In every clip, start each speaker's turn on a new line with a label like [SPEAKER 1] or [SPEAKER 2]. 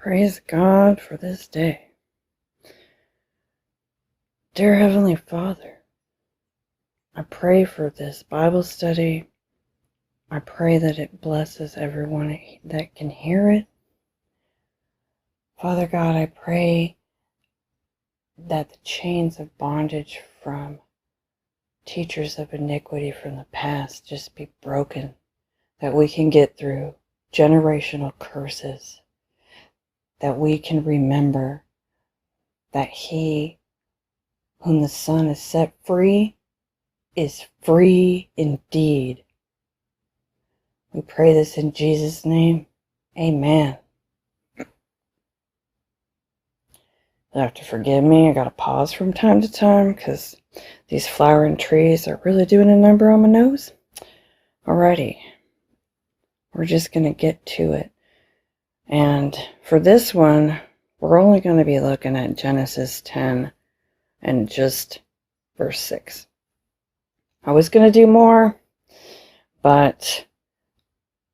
[SPEAKER 1] Praise God for this day. Dear Heavenly Father, I pray for this Bible study. I pray that it blesses everyone that can hear it. Father God, I pray that the chains of bondage from teachers of iniquity from the past just be broken, that we can get through generational curses, that we can remember that he whom the Son has set free is free indeed. We pray this in Jesus' name. Amen. You'll have to forgive me. I gotta pause from time to time because these flowering trees are really doing a number on my nose. Alrighty. We're just gonna get to it. And for this one, we're only going to be looking at Genesis 10 and just verse 6. I was going to do more, but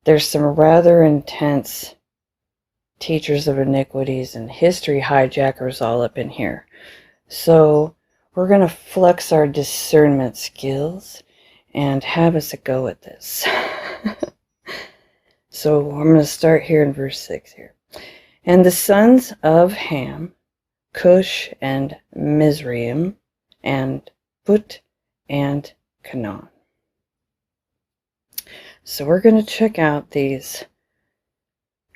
[SPEAKER 1] there's some rather intense teachers of iniquities and history hijackers all up in here. So we're going to flex our discernment skills and have us a go at this. So I'm going to start here in verse 6 here. And the sons of Ham, Cush and Mizraim, and Put and Canaan. So we're going to check out these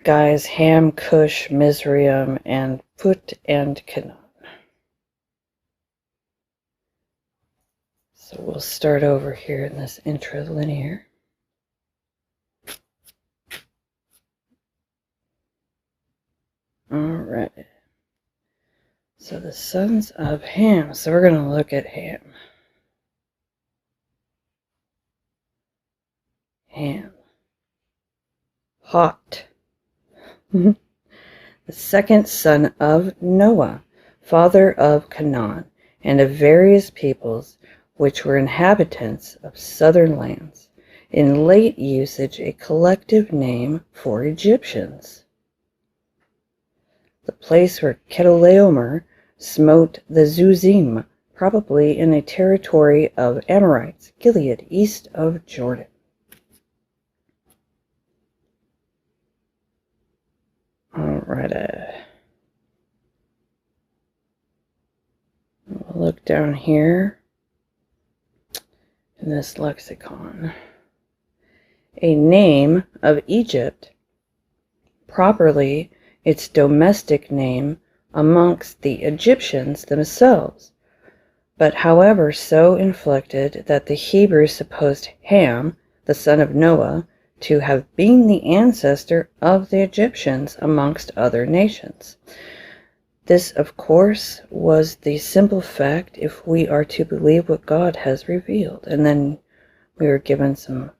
[SPEAKER 1] guys, Ham, Cush, Mizraim, and Put and Canaan. So we'll start over here in this intralinear. Alright. So the sons of Ham. So we're going to look at Ham. Ham. Hot. The second son of Noah, father of Canaan, and of various peoples which were inhabitants of southern lands, in late usage a collective name for Egyptians. The place where Chedorlaomer smote the Zuzim, probably in a territory of Amorites, Gilead, east of Jordan. Alright, we'll look down here in this lexicon. A name of Egypt, properly its domestic name amongst the Egyptians themselves, but however so inflected that the Hebrews supposed Ham, the son of Noah, to have been the ancestor of the Egyptians amongst other nations. This, of course, was the simple fact if we are to believe what God has revealed. And then we were given some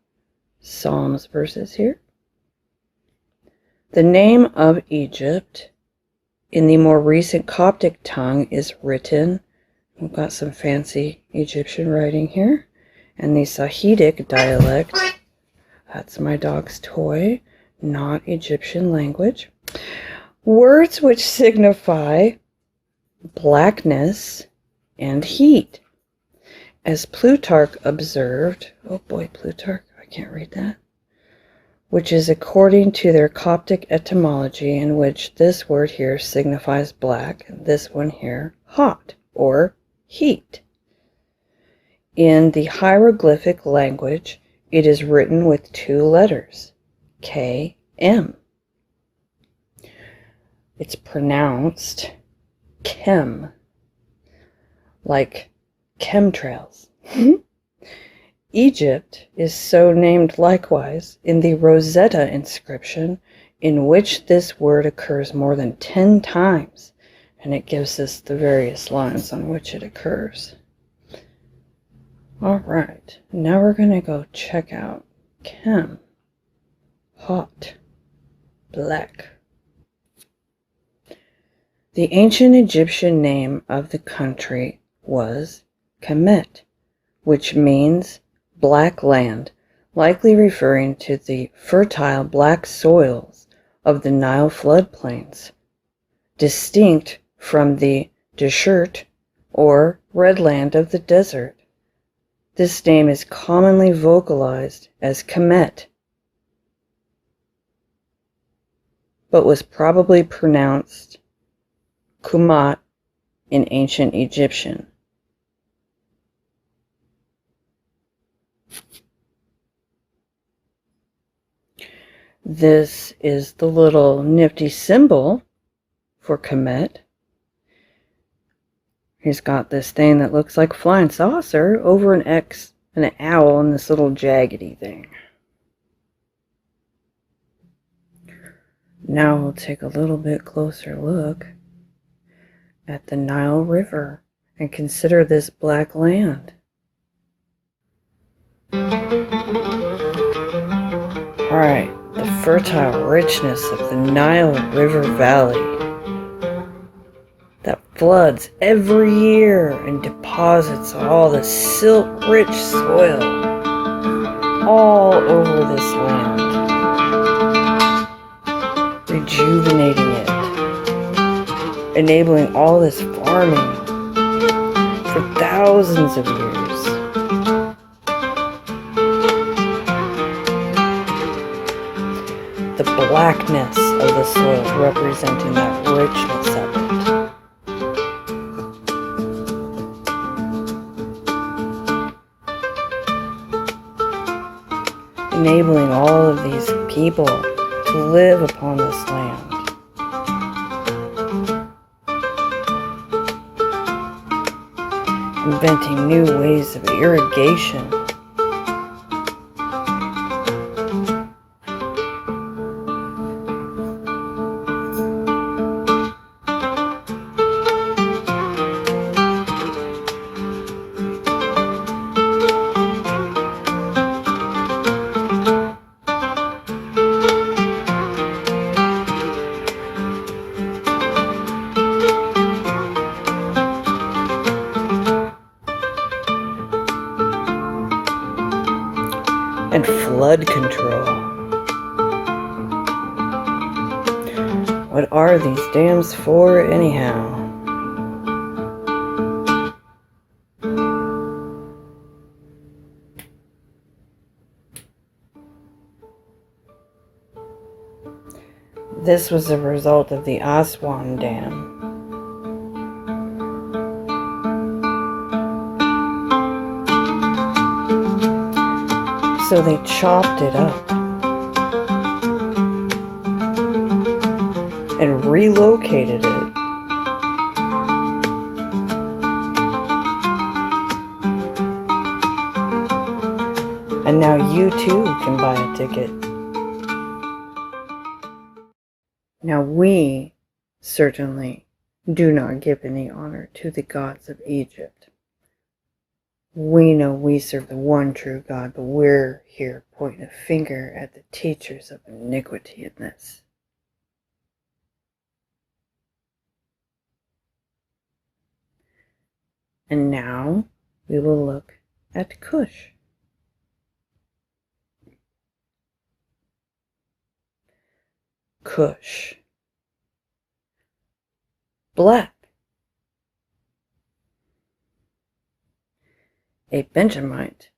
[SPEAKER 1] Psalms verses here. The name of Egypt in the more recent Coptic tongue is written, we've got some fancy Egyptian writing here, and the Sahidic dialect, that's my dog's toy, not Egyptian language. Words which signify blackness and heat. As Plutarch observed, oh boy, Plutarch, I can't read that, which is according to their Coptic etymology, in which this word here signifies black, and this one here hot or heat. In the hieroglyphic language, it is written with two letters, K-M. It's pronounced chem, like chemtrails. Egypt is so named likewise in the Rosetta inscription, in which this word occurs more than 10 times, and it gives us the various lines on which it occurs. Alright, now we're going to go check out chem, hot, black. The ancient Egyptian name of the country was Kemet, which means black land, likely referring to the fertile black soils of the Nile floodplains, distinct from the desert or red land of the desert. This name is commonly vocalized as Kemet, but was probably pronounced Kumat in ancient Egyptian. This is the little nifty symbol for Kemet. He's got this thing that looks like a flying saucer over an X and an owl and this little jaggedy thing. Now we'll take a little bit closer look at the Nile River and consider this black land. Alright, the fertile richness of the Nile River Valley that floods every year and deposits all the silt-rich soil all over this land, rejuvenating it, enabling all this farming for thousands of years. The blackness of the soil representing that richness of it. Enabling all of these people to live upon this land. Inventing new ways of irrigation. And flood control. What are these dams for anyhow? This was a result of the Aswan Dam. So they chopped it up and relocated it and now you too can buy a ticket. Now we certainly do not give any honor to the gods of Egypt. We know we serve the one true God, but we're here pointing a finger at the teachers of iniquity in this. And now we will look at Cush. Cush. Black. A Benjamite,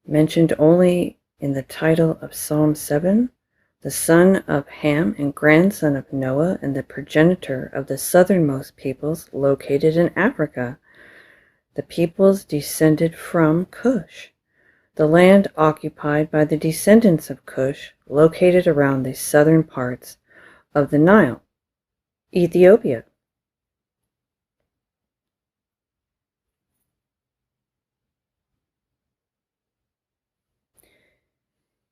[SPEAKER 1] mentioned only in the title of Psalm 7, the son of Ham and grandson of Noah and the progenitor of the southernmost peoples located in Africa. The peoples descended from Cush, the land occupied by the descendants of Cush, located around the southern parts of the Nile, Ethiopia.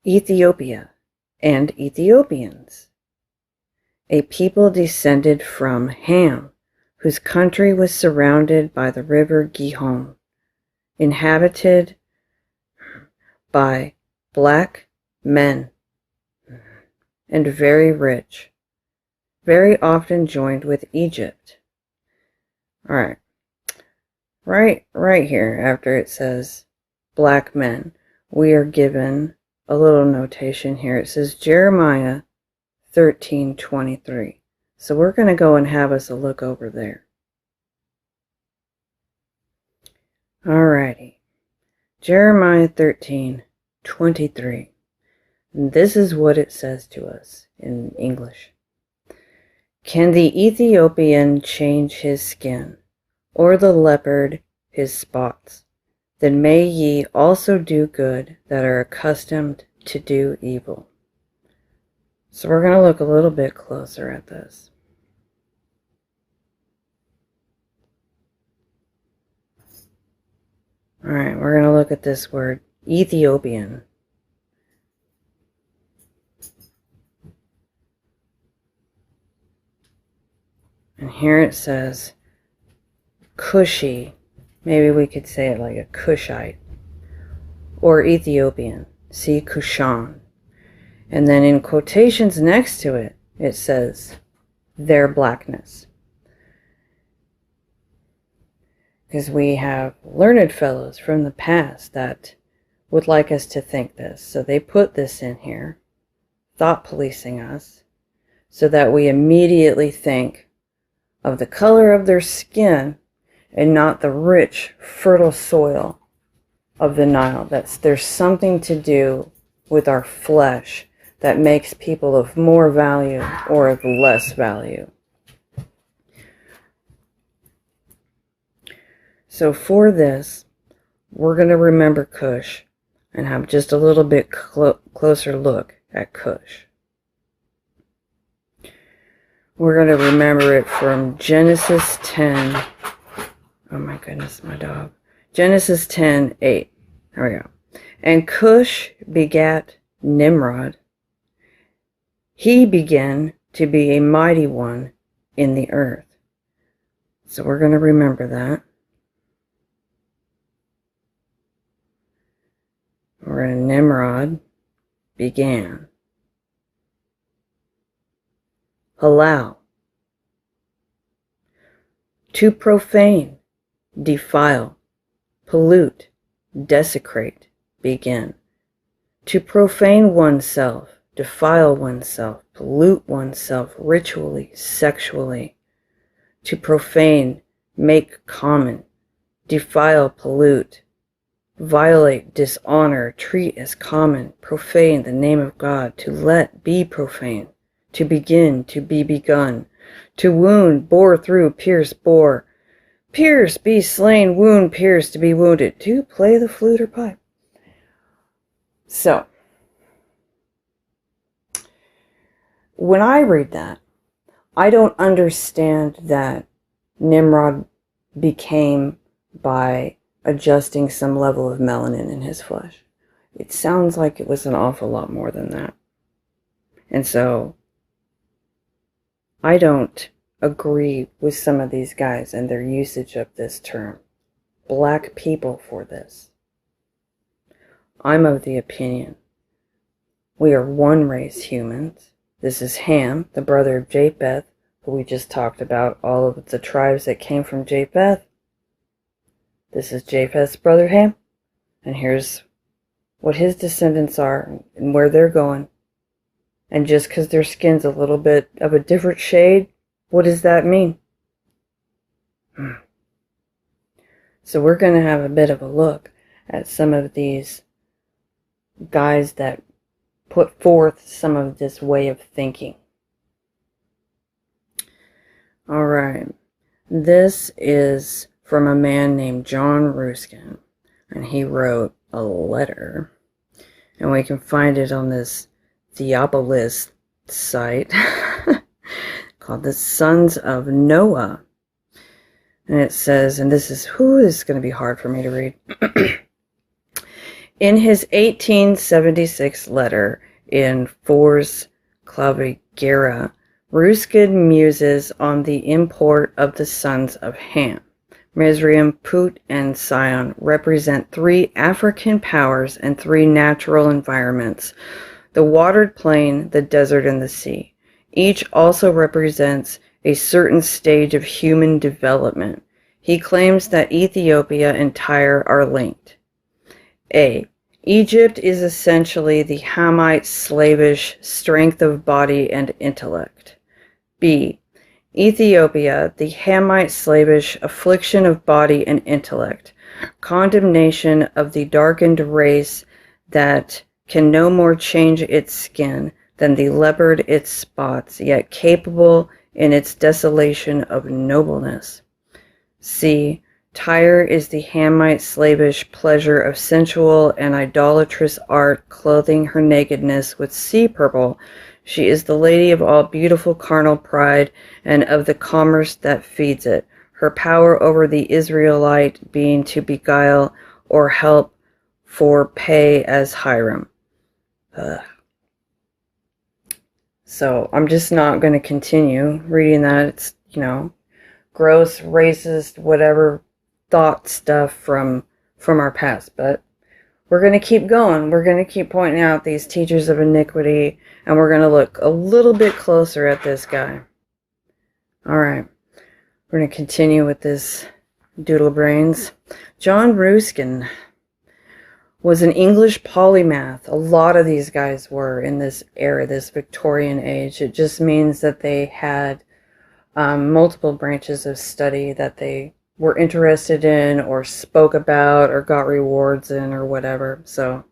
[SPEAKER 1] Ethiopia and Ethiopians, a people descended from Ham, whose country was surrounded by the river Gihon, inhabited by black men, and very rich, very often joined with Egypt. All right here, after it says black men, we are given a little notation here. It says Jeremiah 13:23. So we're going to go and have us a look over there. Alrighty. Jeremiah 13:23. This is what it says to us in English. Can the Ethiopian change his skin, or the leopard his spots? Then may ye also do good that are accustomed to do evil. So we're going to look a little bit closer at this. Alright, we're going to look at this word, Ethiopian. And here it says, Cushi. Maybe we could say it like a Cushite. Or Ethiopian. See Cushan. And then in quotations next to it, it says, their blackness. Because we have learned fellows from the past that would like us to think this. So they put this in here, thought policing us, so that we immediately think of the color of their skin and not the rich, fertile soil of the Nile. There's something to do with our flesh that makes people of more value or of less value. So for this, we're going to remember Cush and have just a little bit closer look at Cush. We're going to remember it from Genesis 10. Oh my goodness, my dog. Genesis 10:8. There we go. And Cush begat Nimrod. He began to be a mighty one in the earth. So we're going to remember that. We're in Nimrod began. Halal. To profane, defile, pollute, desecrate, begin. To profane oneself, defile oneself, pollute oneself ritually, sexually. To profane, make common, defile, pollute, violate, dishonor, treat as common, profane the name of God, to let be profane, to begin, to be begun, to wound, bore through, pierce, bore, pierce, be slain, wound, pierce, to be wounded, to play the flute or pipe. So, when I read that, I don't understand that Nimrod became by adjusting some level of melanin in his flesh. It sounds like it was an awful lot more than that. And so, I don't agree with some of these guys and their usage of this term. Black people for this. I'm of the opinion we are one race humans. This is Ham, the brother of Japheth, who we just talked about, all of the tribes that came from Japheth. This is Japheth's brother Ham, and here's what his descendants are and where they're going. And just because their skin's a little bit of a different shade, what does that mean? So we're going to have a bit of a look at some of these guys that put forth some of this way of thinking. All right. This is from a man named John Ruskin, and he wrote a letter, and we can find it on this Theopolis site called the Sons of Noah. And it says, and this is going to be hard for me to read. In his 1876 letter in Fors Clavigera, Ruskin muses on the import of the sons of Ham. Mizraim, Put, and Sion represent three African powers and three natural environments: the watered plain, the desert, and the sea. Each also represents a certain stage of human development. He claims that Ethiopia and Tyre are linked. A. Egypt is essentially the Hamite slavish strength of body and intellect. B. Ethiopia, the Hamite slavish affliction of body and intellect, condemnation of the darkened race that can no more change its skin than the leopard its spots, yet capable in its desolation of nobleness. C. Tyre is the Hamite slavish pleasure of sensual and idolatrous art, clothing her nakedness with sea purple. She is the lady of all beautiful carnal pride and of the commerce that feeds it, her power over the Israelite being to beguile or help for pay as Hiram. So I'm just not going to continue reading that. It's, gross, racist, whatever thought stuff from our past. But we're going to keep going. We're going to keep pointing out these teachers of iniquity, and we're going to look a little bit closer at this guy. All right. We're going to continue with this doodle brains. John Ruskin was an English polymath. A lot of these guys were in this era, this Victorian age. It just means that they had multiple branches of study that they were interested in or spoke about or got rewards in or whatever. So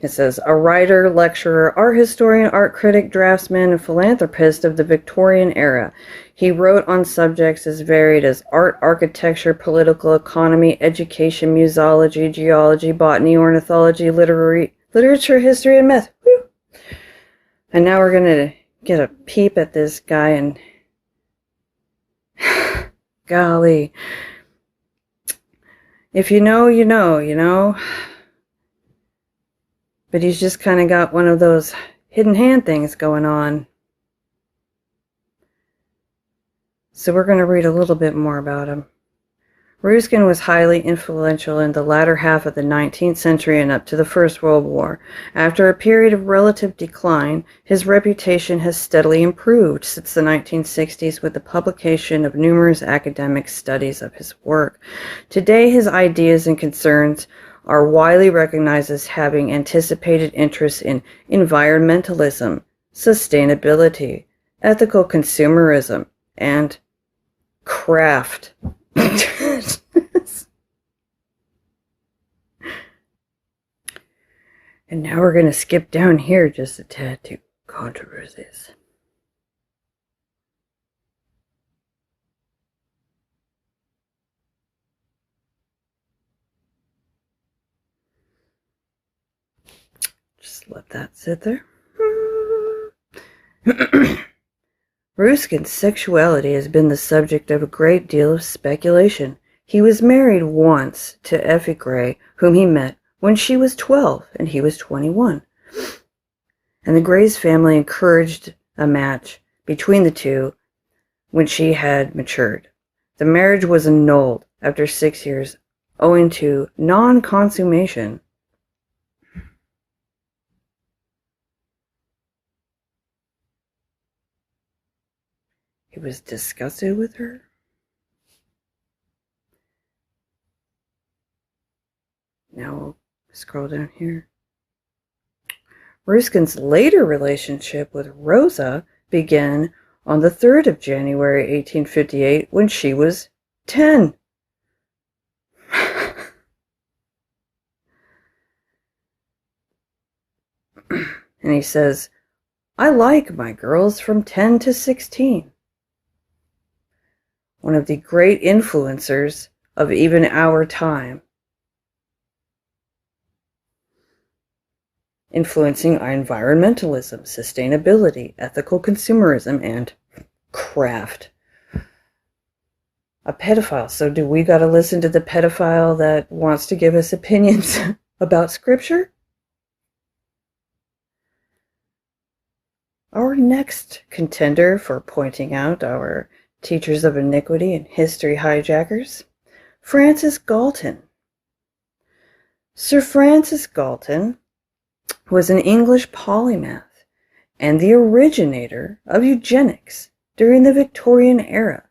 [SPEAKER 1] it says, a writer, lecturer, art historian, art critic, draftsman, and philanthropist of the Victorian era. He wrote on subjects as varied as art, architecture, political economy, education, musology, geology, botany, ornithology, literature, history, and myth. Woo! And now we're going to get a peep at this guy, and golly, if you know, you know. But he's just kind of got one of those hidden hand things going on. So we're going to read a little bit more about him. Ruskin was highly influential in the latter half of the 19th century and up to the First World War. After a period of relative decline, his reputation has steadily improved since the 1960s with the publication of numerous academic studies of his work. Today, his ideas and concerns are widely recognized as having anticipated interests in environmentalism, sustainability, ethical consumerism, and craft. And now we're going to skip down here just a tad to controversies. Just let that sit there. Ruskin's sexuality has been the subject of a great deal of speculation. He was married once to Effie Gray, whom he met when she was 12 and he was 21. And the Gray's family encouraged a match between the two when she had matured. The marriage was annulled after 6 years owing to non-consummation. He was disgusted with her. Now we'll scroll down here. Ruskin's later relationship with Rosa began on the 3rd of January, 1858, when she was 10. And he says, I like my girls from 10 to 16. One of the great influencers of even our time. Influencing environmentalism, sustainability, ethical consumerism, and craft. A pedophile. So do we got to listen to the pedophile that wants to give us opinions about scripture? Our next contender for pointing out our teachers of iniquity and history hijackers, Francis Galton. Sir Francis Galton was an English polymath and the originator of eugenics during the Victorian era.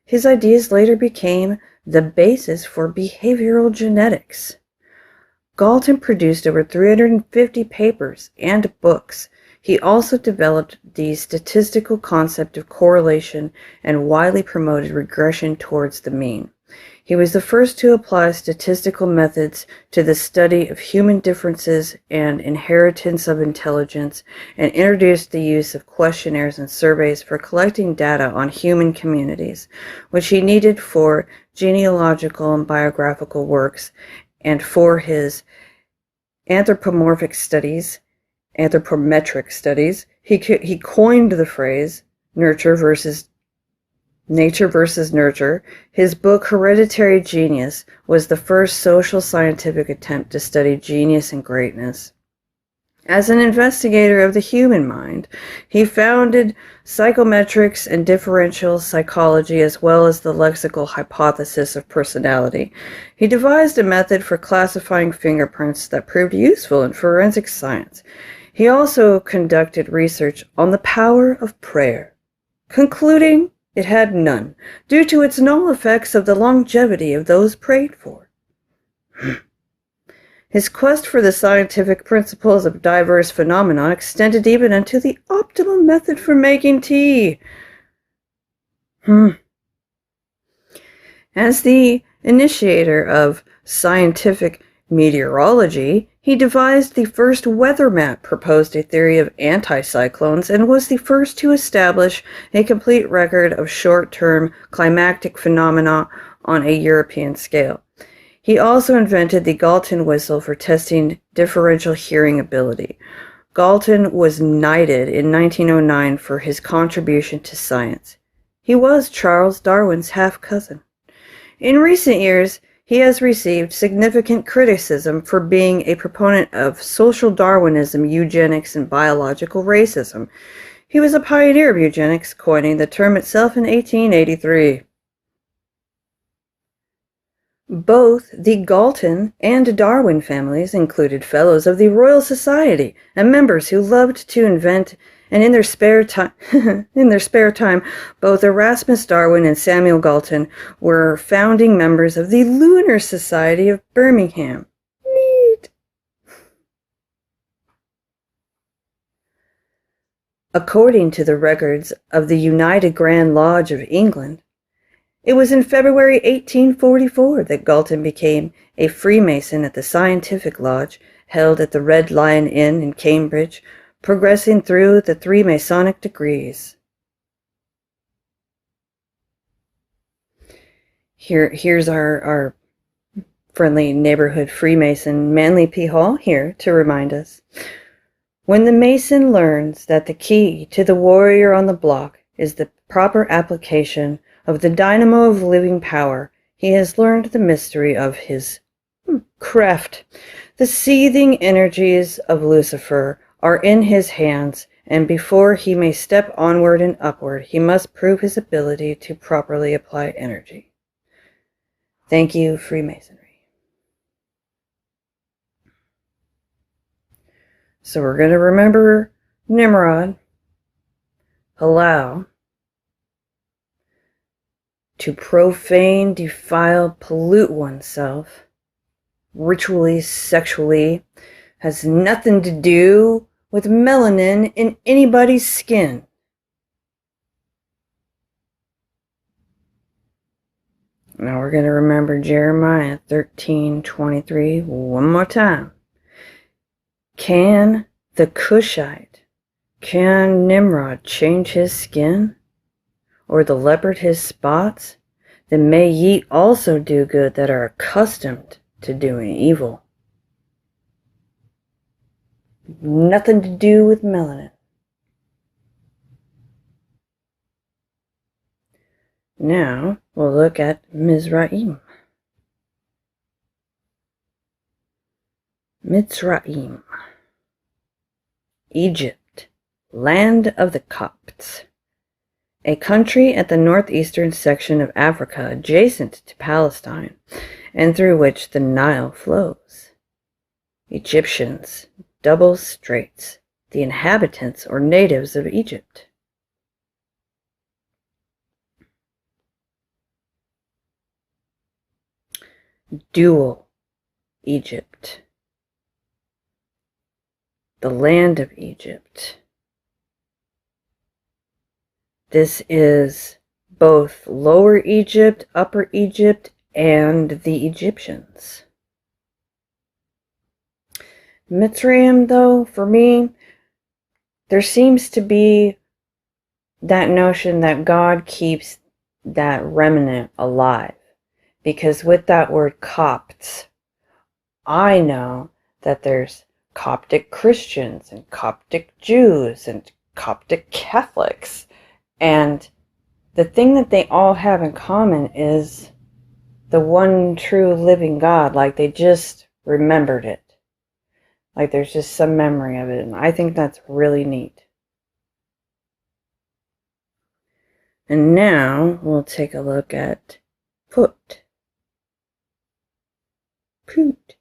[SPEAKER 1] His ideas later became the basis for behavioral genetics. Galton produced over 350 papers and books. He also developed the statistical concept of correlation and widely promoted regression towards the mean. He was the first to apply statistical methods to the study of human differences and inheritance of intelligence, and introduced the use of questionnaires and surveys for collecting data on human communities, which he needed for genealogical and biographical works and for his anthropometric studies. He coined the phrase nature versus nurture. His book Hereditary Genius was the first social scientific attempt to study genius and greatness. As an investigator of the human mind, he founded psychometrics and differential psychology, as well as the lexical hypothesis of personality. He devised a method for classifying fingerprints that proved useful in forensic science. He also conducted research on the power of prayer, concluding it had none, due to its null effects of the longevity of those prayed for. His quest for the scientific principles of diverse phenomena extended even unto the optimal method for making tea. As the initiator of scientific meteorology, he devised the first weather map, proposed a theory of anticyclones, and was the first to establish a complete record of short-term climatic phenomena on a European scale. He also invented the Galton whistle for testing differential hearing ability. Galton was knighted in 1909 for his contribution to science. He was Charles Darwin's half-cousin. In recent years, he has received significant criticism for being a proponent of social Darwinism, eugenics, and biological racism. He was a pioneer of eugenics, coining the term itself in 1883. Both the Galton and Darwin families included fellows of the Royal Society and members who loved to invent, and in their spare time, both Erasmus Darwin and Samuel Galton were founding members of the Lunar Society of Birmingham. Neat. According to the records of the United Grand Lodge of England, it was in February 1844 that Galton became a Freemason at the Scientific Lodge held at the Red Lion Inn in Cambridge, progressing through the 3 Masonic degrees. Here's our friendly neighborhood Freemason, Manly P. Hall, here to remind us. When the Mason learns that the key to the warrior on the block is the proper application of the dynamo of living power, he has learned the mystery of his craft. The seething energies of Lucifer are in his hands, and before he may step onward and upward, he must prove his ability to properly apply energy. Thank you, Freemasonry. So we're going to remember Nimrod, allow, to profane, defile, pollute oneself, ritually, sexually, has nothing to do with melanin in anybody's skin. Now we're going to remember Jeremiah 13:23 one more time. Can the Cushite, can Nimrod change his skin? Or the leopard his spots? Then may ye also do good that are accustomed to doing evil. Nothing to do with melanin. Now we'll look at Mizraim. Mitzrayim, Egypt, land of the Copts, a country at the northeastern section of Africa adjacent to Palestine and through which the Nile flows. Egyptians, double straits, the inhabitants or natives of Egypt. Dual, Egypt, the land of Egypt, This is both Lower Egypt, Upper Egypt, and the Egyptians. Mitzrayim, though, for me, there seems to be that notion that God keeps that remnant alive. Because with that word Copts, I know that there's Coptic Christians and Coptic Jews and Coptic Catholics. And the thing that they all have in common is the one true living God. Like they just remembered it. Like there's just some memory of it. And I think that's really neat. And now we'll take a look at Put. Put.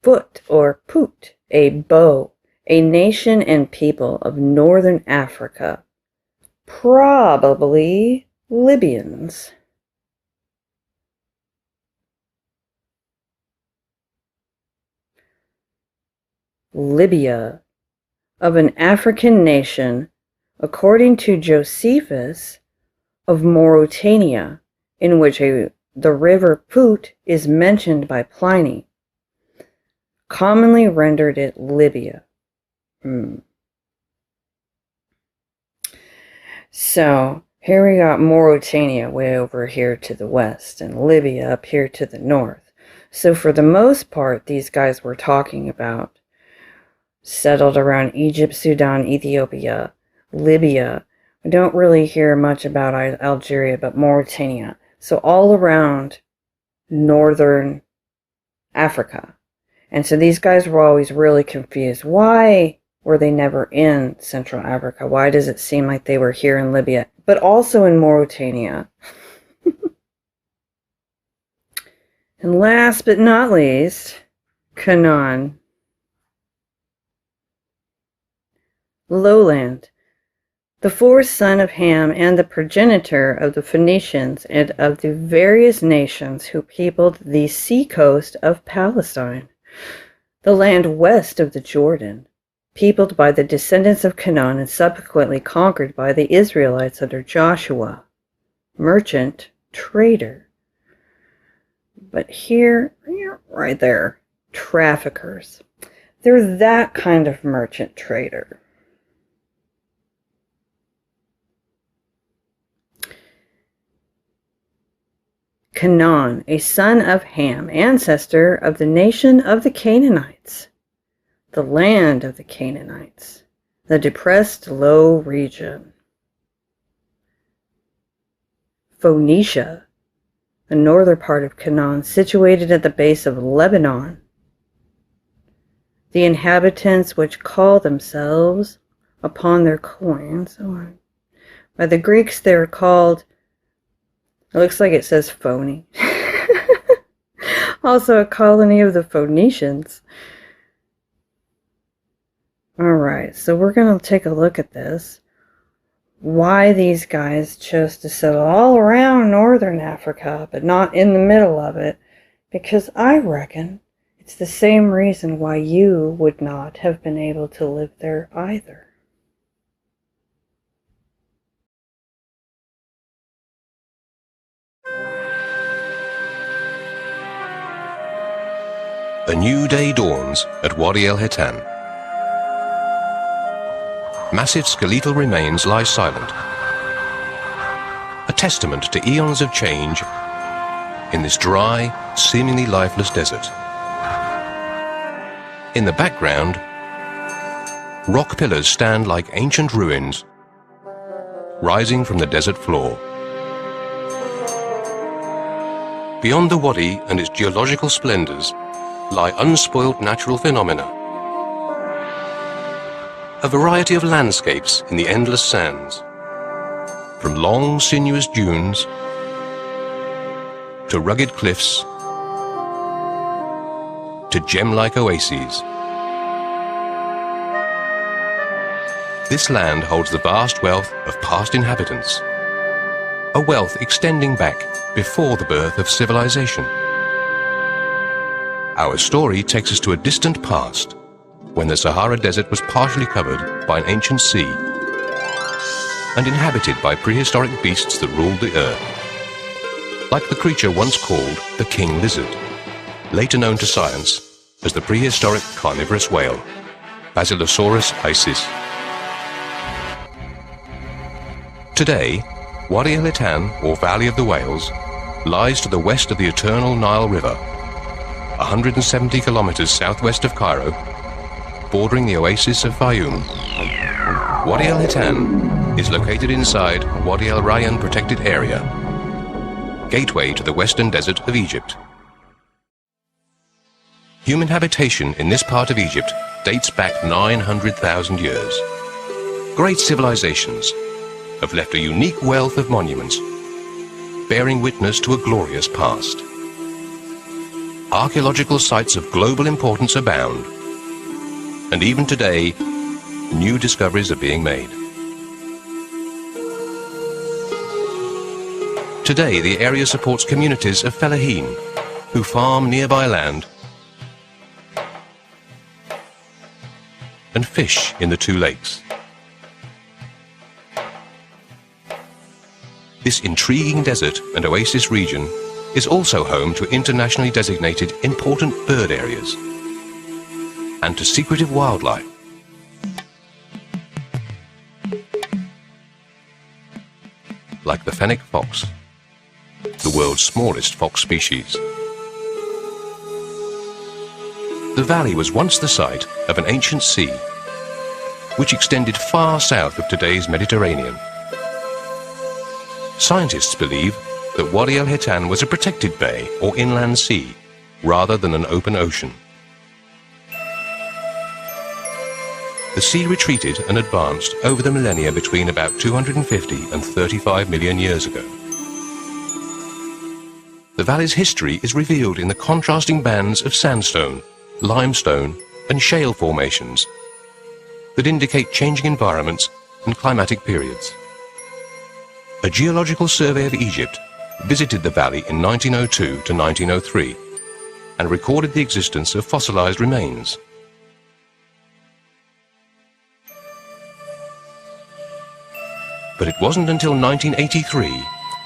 [SPEAKER 1] Put or Put, a bow, a nation and people of northern Africa, probably Libyans. Libya, of an African nation, according to Josephus, of Mauritania, in which the river Put is mentioned by Pliny, commonly rendered it Libya. So, here we got Mauritania way over here to the west, and Libya up here to the north. So for the most part, these guys we're talking about settled around Egypt, Sudan, Ethiopia, Libya. We don't really hear much about Algeria, but Mauritania. So all around northern Africa. And so these guys were always really confused. Why were they never in Central Africa? Why does it seem like they were here in Libya, but also in Mauritania? And last but not least, Canaan. Lowland, the fourth son of Ham and the progenitor of the Phoenicians and of the various nations who peopled the seacoast of Palestine, the land west of the Jordan, peopled by the descendants of Canaan and subsequently conquered by the Israelites under Joshua. Merchant, trader. But here, right there, traffickers. They're that kind of merchant trader. Canaan, a son of Ham, ancestor of the nation of the Canaanites, the land of the Canaanites, the depressed low region. Phoenicia, the northern part of Canaan, situated at the base of Lebanon. The inhabitants which call themselves upon their coins, by the Greeks they are called, it looks like it says phony. Also a colony of the Phoenicians. Alright, so we're going to take a look at this. Why these guys chose to settle all around northern Africa, but not in the middle of it. Because I reckon it's the same reason why you would not have been able to live there either.
[SPEAKER 2] A new day dawns at Wadi El Hitan. Massive skeletal remains lie silent, a testament to eons of change in this dry, seemingly lifeless desert. In the background, rock pillars stand like ancient ruins, rising from the desert floor. Beyond the wadi and its geological splendors lie unspoilt natural phenomena. A variety of landscapes in the endless sands, from long, sinuous dunes to rugged cliffs to gem-like oases. This land holds the vast wealth of past inhabitants, a wealth extending back before the birth of civilization. Our story takes us to a distant past, when the Sahara Desert was partially covered by an ancient sea. and inhabited by prehistoric beasts that ruled the earth. Like the creature once called the king lizard, later known to science as the prehistoric carnivorous whale, Basilosaurus isis. Today, Wadi el-Hitan, or Valley of the Whales, lies to the west of the eternal Nile River, 170 kilometers southwest of Cairo, bordering the oasis of Fayoum. Wadi el-Hitan is located inside Wadi el-Rayyan protected area, gateway to the western desert of Egypt. Human habitation in this part of Egypt dates back 900,000 years. Great civilizations have left a unique wealth of monuments, bearing witness to a glorious past. Archaeological sites of global importance abound, and even today, new discoveries are being made. Today, the area supports communities of fellahin who farm nearby land and fish in the two lakes. This intriguing desert and oasis region is also home to internationally designated important bird areas and to secretive wildlife. Like the fennec fox, the world's smallest fox species. The valley was once the site of an ancient sea, which extended far south of today's Mediterranean. Scientists believe that Wadi el-Hitan was a protected bay or inland sea, rather than an open ocean. The sea retreated and advanced over the millennia between about 250 and 35 million years ago. The valley's history is revealed in the contrasting bands of sandstone, limestone, and shale formations that indicate changing environments and climatic periods. A geological survey of Egypt visited the valley in 1902 to 1903 and recorded the existence of fossilized remains. But it wasn't until 1983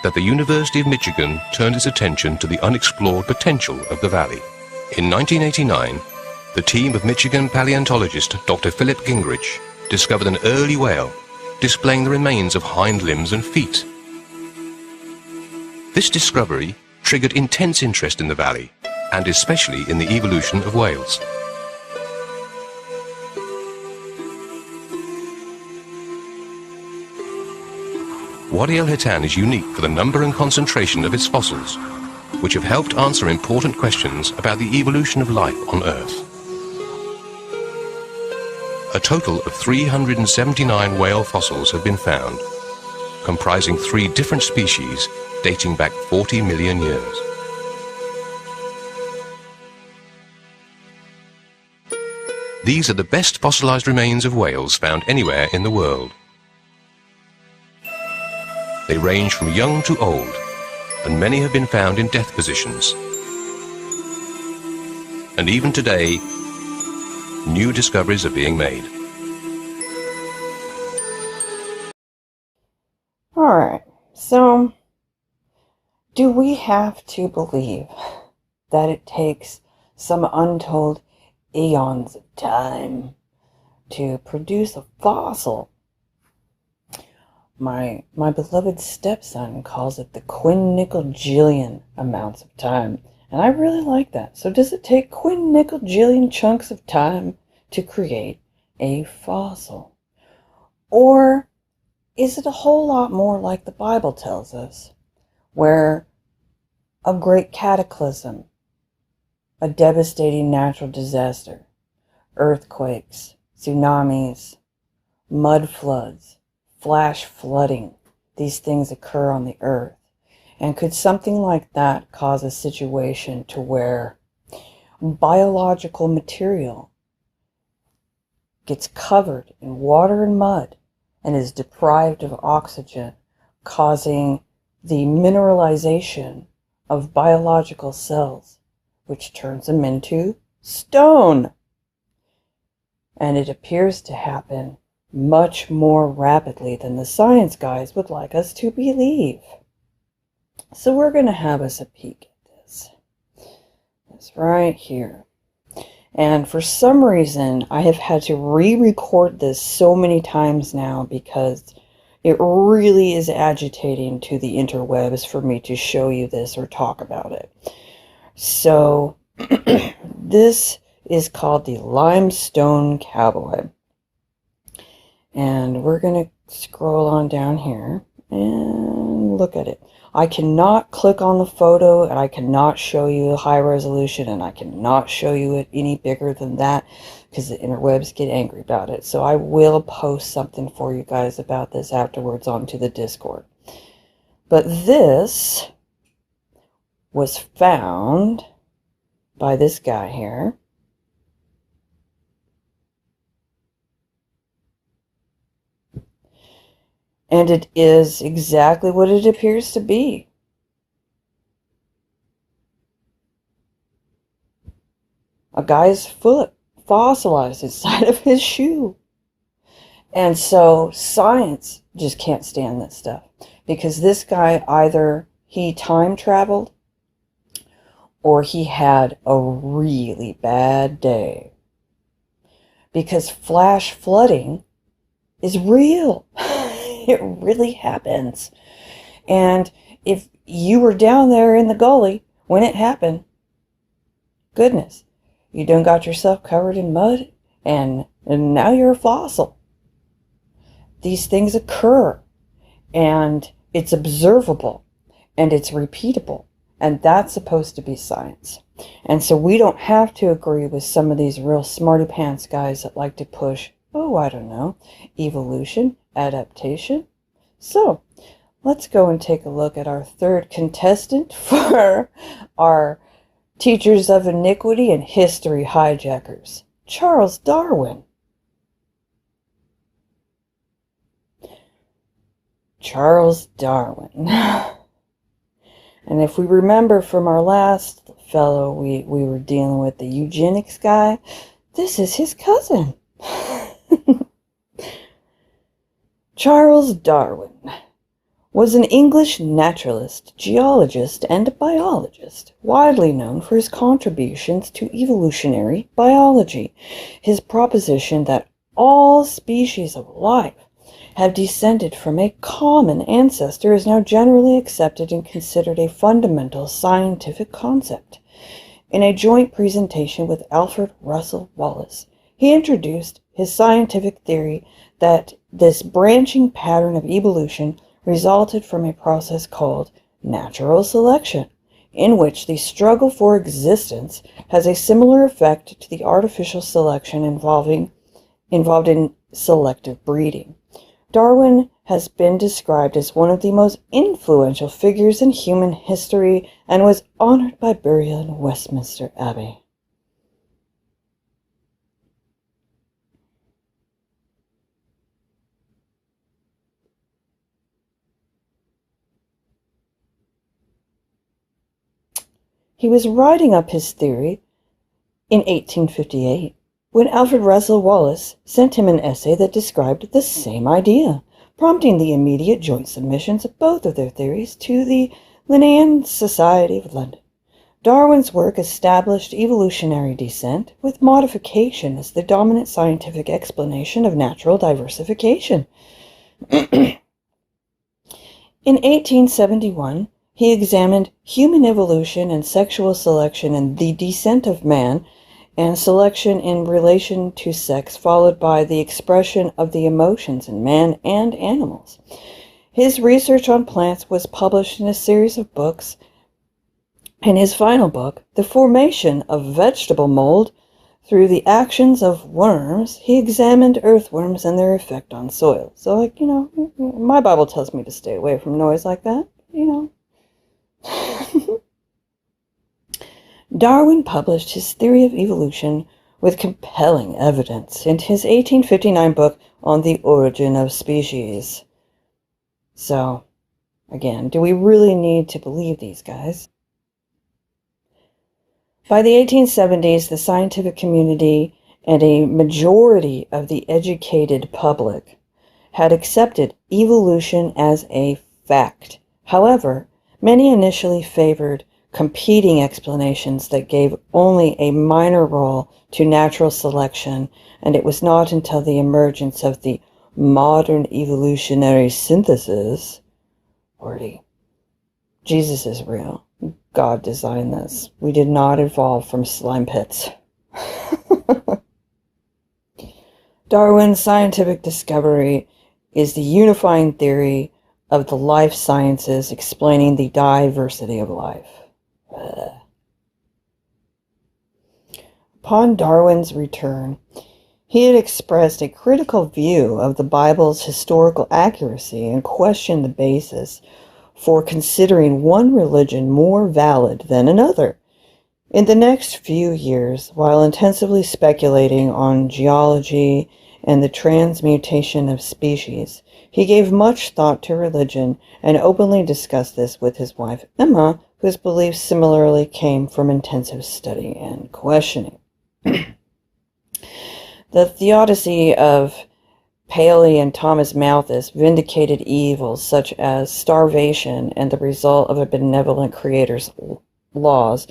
[SPEAKER 2] that the University of Michigan turned its attention to the unexplored potential of the valley. In 1989, the team of Michigan paleontologist Dr. Philip Gingrich discovered an early whale displaying the remains of hind limbs and feet. This discovery triggered intense interest in the valley, and especially in the evolution of whales. Wadi el-Hitan is unique for the number and concentration of its fossils, which have helped answer important questions about the evolution of life on Earth. A total of 379 whale fossils have been found, comprising 3 different species dating back 40 million years. These are the best fossilized remains of whales found anywhere in the world. They range from young to old, and many have been found in death positions. And even today, new discoveries are being made.
[SPEAKER 1] Alright, so do we have to believe that it takes some untold eons of time to produce a fossil? My beloved stepson calls it the quinnickel-jillion amounts of time, and I really like that. So does it take quinnickel-jillion chunks of time to create a fossil? Or is it a whole lot more like the Bible tells us, where a great cataclysm, a devastating natural disaster, earthquakes, tsunamis, mud floods, flash flooding, these things occur on the earth? And could something like that cause a situation to where biological material gets covered in water and mud and is deprived of oxygen, causing the mineralization of biological cells, which turns them into stone? And it appears to happen much more rapidly than the science guys would like us to believe. So we're going to have us a peek at this. It's right here. And for some reason, I have had to re-record this so many times now because it really is agitating to the interwebs for me to show you this or talk about it. So this is called the Limestone Cowboy. And we're going to scroll on down here and look at it. I cannot click on the photo, and I cannot show you high resolution, and I cannot show you it any bigger than that because the interwebs get angry about it. So I will post something for you guys about this afterwards onto the Discord. But this was found by this guy here. And it is exactly what it appears to be. A guy's foot fossilized inside of his shoe. And so science just can't stand this stuff. Because this guy, either he time traveled or he had a really bad day. Because flash flooding is real. It really happens. And if you were down there in the gully when it happened, goodness, you done got yourself covered in mud and now you're a fossil. These things occur and it's observable and it's repeatable, and that's supposed to be science. And so we don't have to agree with some of these real smarty pants guys that like to push, oh, I don't know, evolution, adaptation. So let's go and take a look at our third contestant for our Teachers of Iniquity and History Hijackers, Charles Darwin. Charles Darwin. And if we remember from our last fellow, we were dealing with the eugenics guy, this is his cousin. Charles Darwin was an English naturalist, geologist, and biologist, widely known for his contributions to evolutionary biology. His proposition that all species of life have descended from a common ancestor is now generally accepted and considered a fundamental scientific concept. In a joint presentation with Alfred Russel Wallace, he introduced his scientific theory that this branching pattern of evolution resulted from a process called natural selection, in which the struggle for existence has a similar effect to the artificial selection involved in selective breeding. Darwin has been described as one of the most influential figures in human history and was honored by burial in Westminster Abbey. He was writing up his theory in 1858 when Alfred Russel Wallace sent him an essay that described the same idea, prompting the immediate joint submissions of both of their theories to the Linnean Society of London. Darwin's work established evolutionary descent with modification as the dominant scientific explanation of natural diversification. In 1871, he examined human evolution and sexual selection and the descent of man, and selection in relation to sex, followed by the expression of the emotions in man and animals. His research on plants was published in a series of books. In his final book, The Formation of Vegetable Mold Through the Actions of Worms, he examined earthworms and their effect on soil. So, my Bible tells me to stay away from noise like that, Darwin published his theory of evolution with compelling evidence in his 1859 book on the origin of species. So, again, do we really need to believe these guys? By the 1870s, the scientific community and a majority of the educated public had accepted evolution as a fact. However, many initially favored competing explanations that gave only a minor role to natural selection, and it was not until the emergence of the modern evolutionary synthesis, Lordy, Jesus is real. God designed this. We did not evolve from slime pits. Darwin's scientific discovery is the unifying theory of the life sciences explaining the diversity of life. Upon Darwin's return, he had expressed a critical view of the Bible's historical accuracy and questioned the basis for considering one religion more valid than another. In the next few years, while intensively speculating on geology and the transmutation of species, he gave much thought to religion and openly discussed this with his wife Emma, whose beliefs similarly came from intensive study and questioning. The theodicy of Paley and Thomas Malthus vindicated evils such as starvation and the result of a benevolent creator's laws,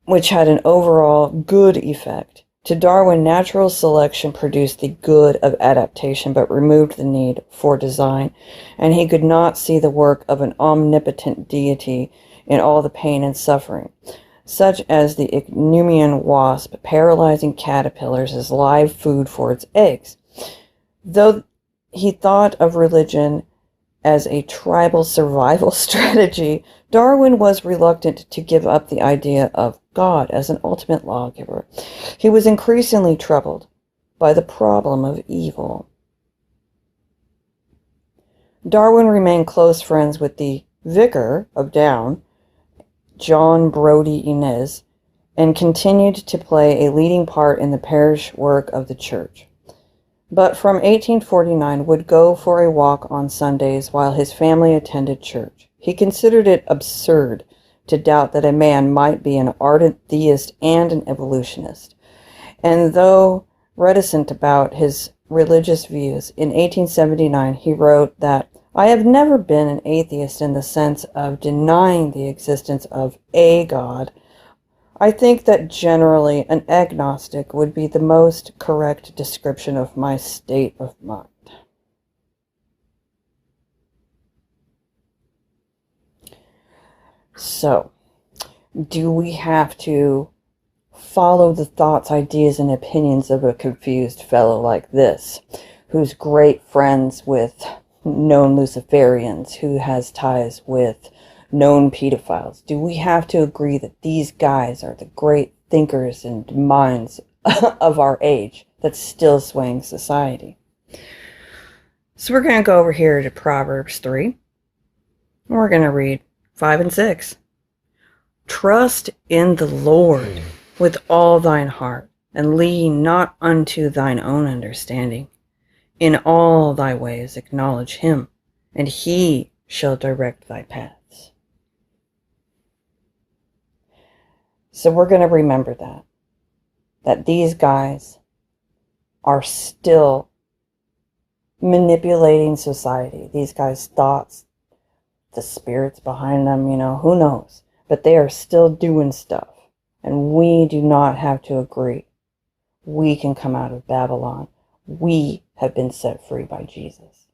[SPEAKER 1] which had an overall good effect. To Darwin, natural selection produced the good of adaptation but removed the need for design, and he could not see the work of an omnipotent deity in all the pain and suffering, such as the Ichneumon wasp paralyzing caterpillars as live food for its eggs. Though he thought of religion as a tribal survival strategy, Darwin was reluctant to give up the idea of God as an ultimate lawgiver. He was increasingly troubled by the problem of evil. Darwin remained close friends with the vicar of Down, John Brodie Innes, and continued to play a leading part in the parish work of the church. But from 1849 would go for a walk on Sundays while his family attended church. He considered it absurd to doubt that a man might be an ardent theist and an evolutionist. And though reticent about his religious views, in 1879 he wrote that, "I have never been an atheist in the sense of denying the existence of a God. I think that generally an agnostic would be the most correct description of my state of mind." So, do we have to follow the thoughts, ideas, and opinions of a confused fellow like this, who's great friends with known Luciferians, who has ties with known pedophiles? Do we have to agree that these guys are the great thinkers and minds of our age that's still swaying society? So we're going to go over here to Proverbs 3. And we're going to read 5 and 6. "Trust in the Lord with all thine heart, and lean not unto thine own understanding. In all thy ways acknowledge him, and he shall direct thy paths." So we're going to remember that these guys are still manipulating society. These guys' thoughts, the spirits behind them, who knows? But they are still doing stuff. And we do not have to agree. We can come out of Babylon. We have been set free by Jesus.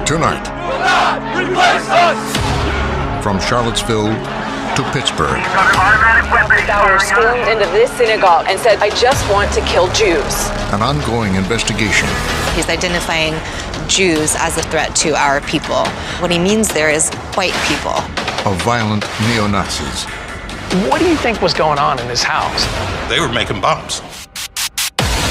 [SPEAKER 2] Tonight,
[SPEAKER 3] Will not replace us!
[SPEAKER 2] from Charlottesville to Pittsburgh,
[SPEAKER 4] Fowler stormed into this synagogue and said, "I just want to kill Jews."
[SPEAKER 2] an ongoing investigation
[SPEAKER 5] He's identifying Jews as a threat to our people. What he means there is white people.
[SPEAKER 2] of violent neo-Nazis.
[SPEAKER 6] What do you think was going on in this house?
[SPEAKER 3] They were making bombs.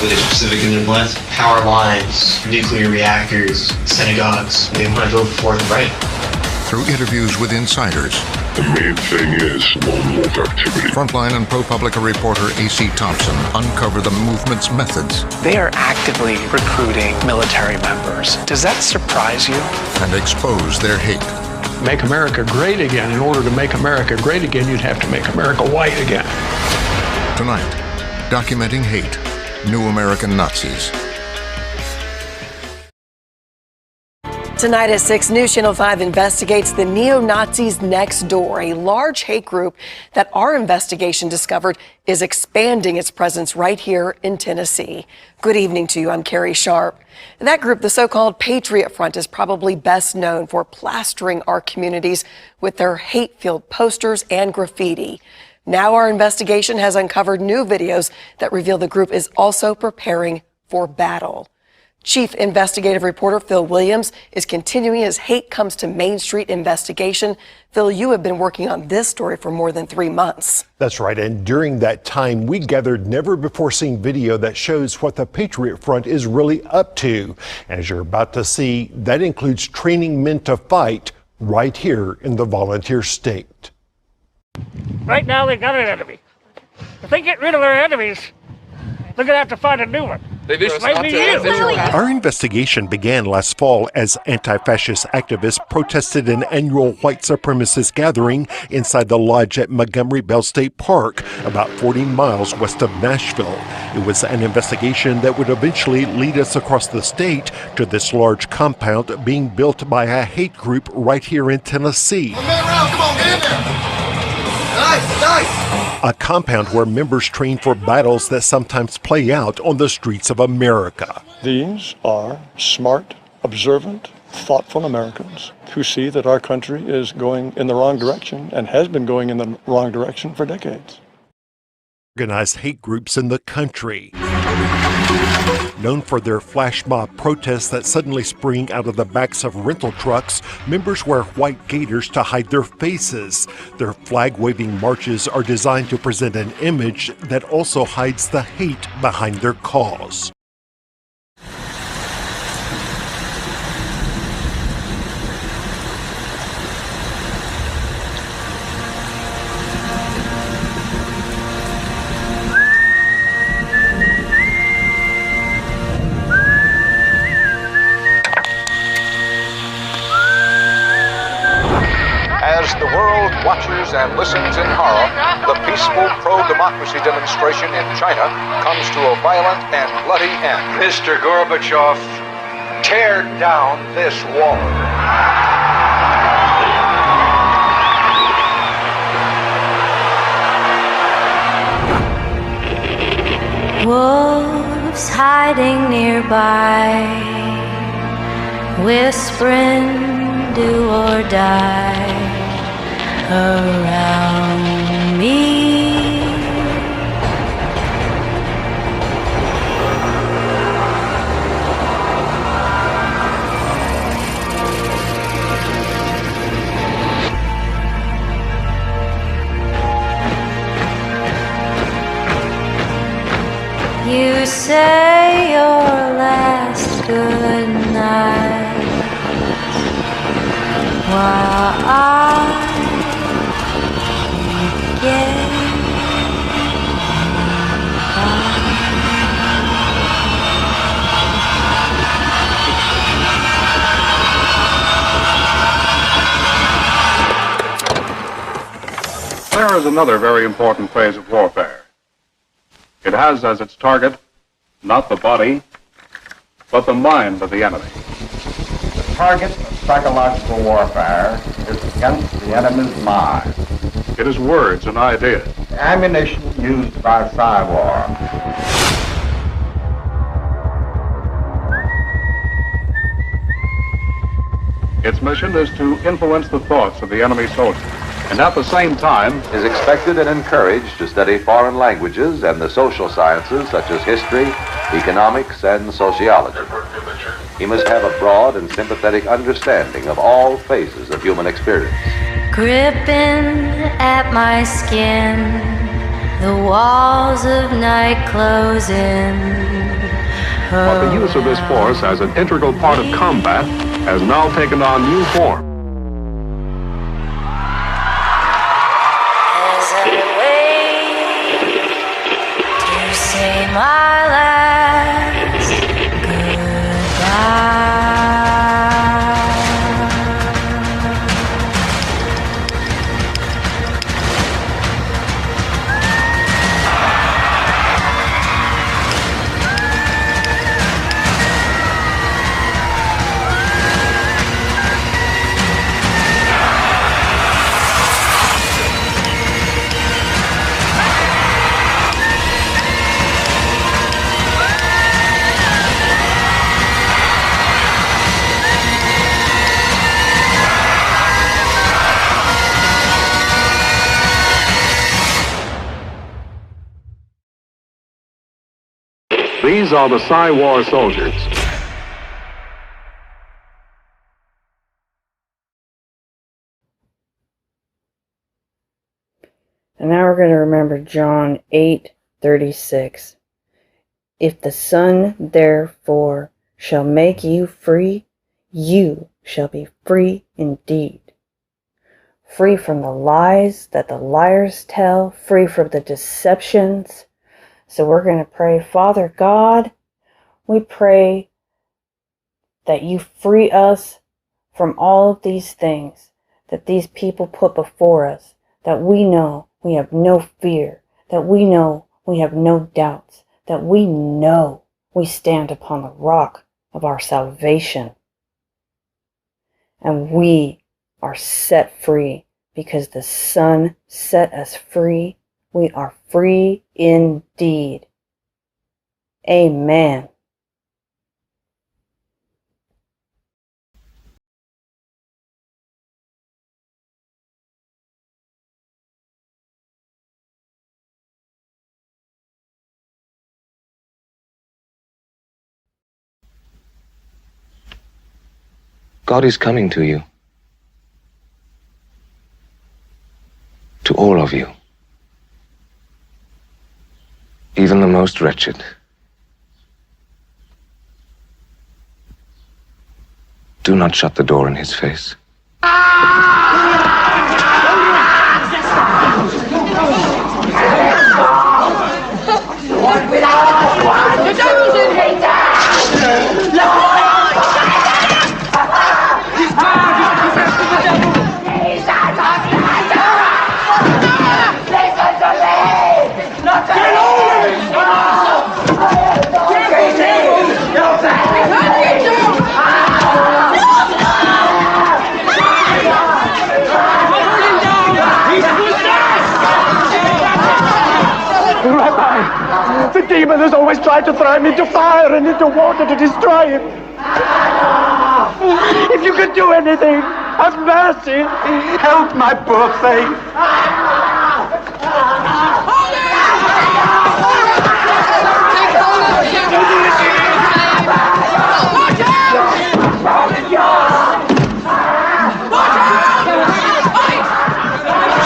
[SPEAKER 7] Were they specific in their plans? Power lines, nuclear reactors, synagogues. They want to go forth right.
[SPEAKER 2] Through interviews with insiders,
[SPEAKER 8] The main thing is lone wolf activity.
[SPEAKER 2] Frontline and ProPublica reporter A.C. Thompson uncover the movement's methods
[SPEAKER 6] They are actively recruiting military members. Does that surprise you?
[SPEAKER 2] and expose their hate.
[SPEAKER 6] make America great again. In order to make America great again, you'd have to make America white again.
[SPEAKER 9] Tonight, documenting hate, New American Nazis.
[SPEAKER 10] Tonight at 6, News Channel 5 investigates the neo-Nazis next door, a large hate group that our investigation discovered is expanding its presence right here in Tennessee. Good evening to you. I'm Carrie Sharp. That group, the so-called Patriot Front, is probably best known for plastering our communities with their hate-filled posters and graffiti. Now our investigation has uncovered new videos that reveal the group is also preparing for battle. Chief Investigative Reporter Phil Williams is continuing his Hate Comes to Main Street investigation. Phil, you have been working on this story for more than 3 months.
[SPEAKER 11] That's right. And during that time, we gathered never-before-seen video that shows what the Patriot Front is really up to. As you're about to see, that includes training men to fight right here in the volunteer state.
[SPEAKER 12] Right now, they've got an enemy. If they get rid of their enemies, they're going to have to find a new one.
[SPEAKER 11] Our investigation began last fall as anti-fascist activists protested an annual white supremacist gathering inside the lodge at Montgomery Bell State Park, about 40 miles west of Nashville. It was an investigation that would eventually lead us across the state to this large compound being built by a hate group right here in Tennessee.
[SPEAKER 13] Come on, get in there. Nice.
[SPEAKER 11] A compound where members train for battles that sometimes play out on the streets of America.
[SPEAKER 14] These are smart, observant, thoughtful Americans who see that our country is going in the wrong direction and has been going in the wrong direction for decades.
[SPEAKER 11] Organized hate groups in the country, known for their flash mob protests that suddenly spring out of the backs of rental trucks, members wear white gaiters to hide their faces. Their flag-waving marches are designed to present an image that also hides the hate behind their cause.
[SPEAKER 15] As the world watches and listens in horror, the peaceful pro-democracy demonstration in China comes to a violent and bloody end.
[SPEAKER 16] Mr. Gorbachev, tear down this wall.
[SPEAKER 17] Wolves hiding nearby, whispering do or die around me. You say your last good night while I get
[SPEAKER 18] There is another very important phase of warfare. It has as its target not the body, but the mind of the enemy.
[SPEAKER 19] The target of psychological warfare is against the enemy's mind.
[SPEAKER 18] It is words and ideas.
[SPEAKER 19] The ammunition used by Cyborg.
[SPEAKER 18] Its mission is to influence the thoughts of the enemy soldier, and at the same time
[SPEAKER 20] is expected and encouraged to study foreign languages and the social sciences such as history, economics, and sociology. He must have a broad and sympathetic understanding of all phases of human experience.
[SPEAKER 17] gripping at my skin, the walls of night closing.
[SPEAKER 18] But the use of this force as an integral part of combat has now taken on new form.
[SPEAKER 17] As I wait to say my last goodbye.
[SPEAKER 6] These are the Psy-War soldiers.
[SPEAKER 1] And now we're going to remember John 8:36. If the Son therefore shall make you free, you shall be free indeed. Free from the lies that the liars tell, free from the deceptions. So we're going to pray, Father God, we pray that you free us from all of these things that these people put before us, that we know we have no fear, that we know we have no doubts, that we know we stand upon the rock of our salvation. And we are set free because the Son set us free. We are free indeed. Amen.
[SPEAKER 21] God is coming to you. To all of you. Even the most wretched. Do not shut the door in his face.
[SPEAKER 13] Rabbi, the demon has always tried to throw him into fire and into water to destroy him. If you could do anything, have mercy. Help my poor thing.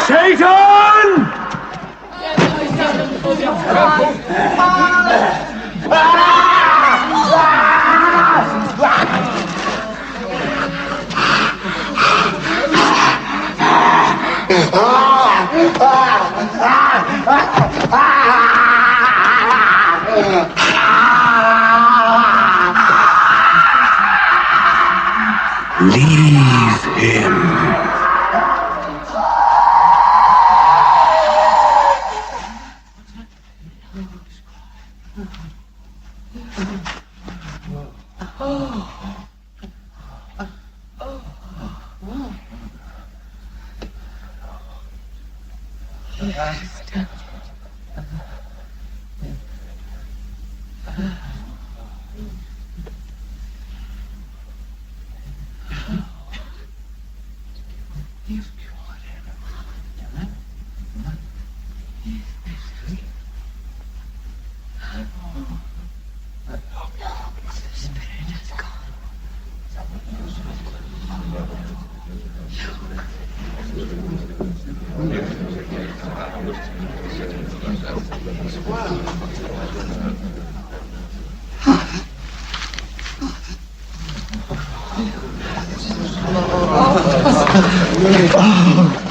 [SPEAKER 13] Satan!
[SPEAKER 21] Leave him.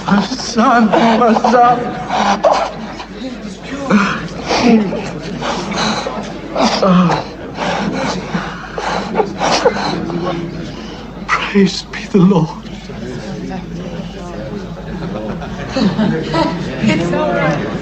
[SPEAKER 13] My son, my son. Praise be the Lord.
[SPEAKER 17] It's all right.